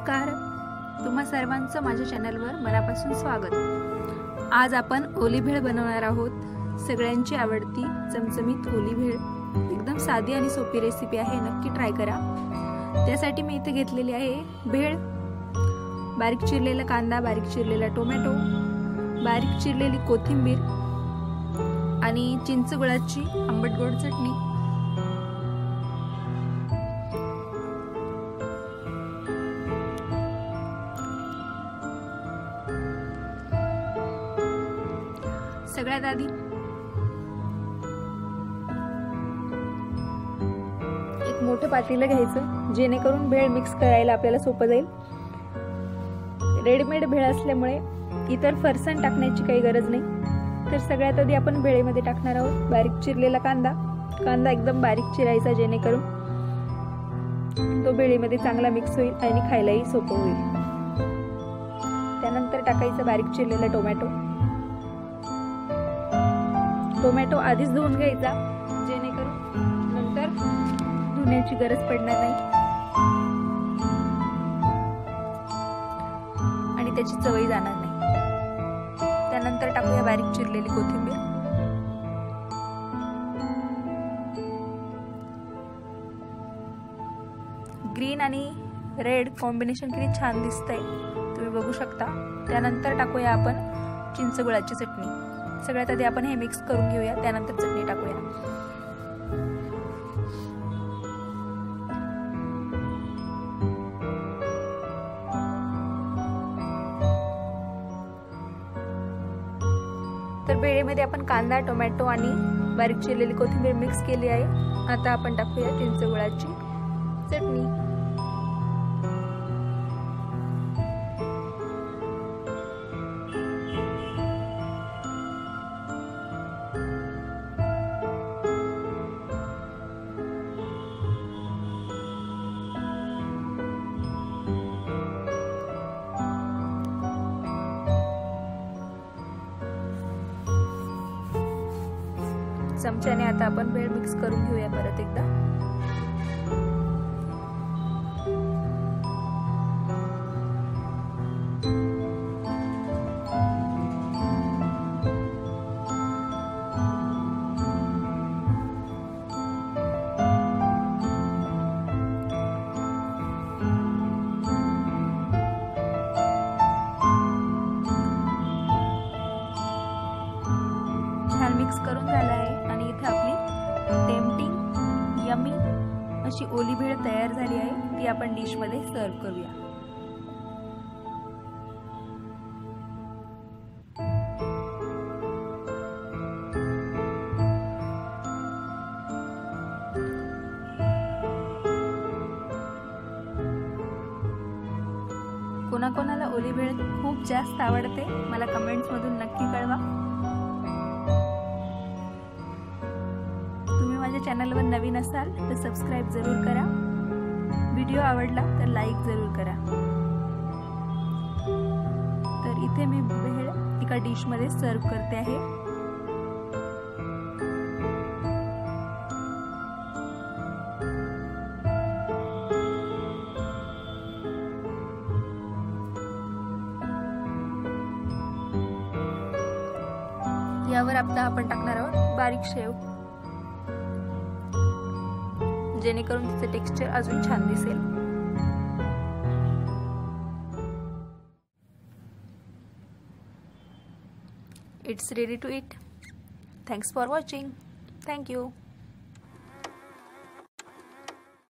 नमस्कार, तुम्हा सर्वांचं माझ्या चॅनलवर मनापासून स्वागत। आज आपण ओली भेळ बनवणार आहोत। सगळ्यांची आवडती चमचमीत ओली भेळ एकदम साधी आणि सोपी रेसिपी आहे, नक्की ट्राय करा। त्यासाठी मी इथे घेतलेली आहे भेळ, बारीक चिरलेला कांदा, बारीक चिरलेला टोमॅटो, बारीक चिरलेली कोथिंबीर आणि चिंच गुळाची आंबट गोड चटणी। सगळ्यात आधी एक मोठं पातेलं घ्यायचं, जेणेकरून भेळ मिक्स करायला आपल्याला सोपं जाईल। रेडीमेड भेळ असल्यामुळे इतर फरसाण टाकण्याची काही गरज नाही। तर सगळ्यात आधी आपण भेळेमध्ये टाकणार आहोत बारीक चिरलेला कांदा। कांदा एकदम बारीक चिरायचा, जेणेकरून तो भेळेमध्ये चांगला मिक्स होईल आणि खायलाही सोपं होईल। त्यानंतर टाकायचं बारीक चिरलेला टोमॅटो। टोमॅटो आधीच धुवून घ्यायचा, जेणेकरून नंतर धुण्याची गरज पडणार नाही आणि त्याची चवही जाणार नाही। त्यानंतर टाकूया बारीक चिरलेली कोथिंबीर। ग्रीन आणि रेड कॉम्बिनेशन किती छान दिसतंय, तुम्ही बघू शकता। त्यानंतर टाकूया आपण चिंच गुळाची चटणी। सगळ्यात आधी आपण हे मिक्स करून घेऊया, त्यानंतर चटणी टाकूया। तर भेळेमध्ये आपण कांदा, टोमॅटो आणि बारीक चिरलेली कोथिंबीर मिक्स केली आहे। आता आपण टाकूया चिंच गुळाची चटणी। चमच्याने आता आपण भेळ मिक्स करून घेऊया परत एकदा। छान मिक्स करून झाला आहे आणि इथे आपली टेम्पटिंग यमी अशी ओली भेळ तयार झाली आहे। ती आपण डिश मध्ये सर्व करूया। कोणाकोणाला ओली भेळ खूप जास्त आवडते, मला कमेंट्स मधून नक्की कळवा। माझ्या चॅनलवर नवीन असाल तर सबस्क्राइब जरूर करा। व्हिडिओ आवडला तर लाईक जरूर करा। तर इथे मी भेळ एका डिश मध्ये सर्व करते आहे। यावर आता आपण टाकणार आहोत बारीक शेव, जेणेकरून तिचे टेक्स्चर अजून छान दिसेल। It's ready to eat. Thanks for watching. Thank you.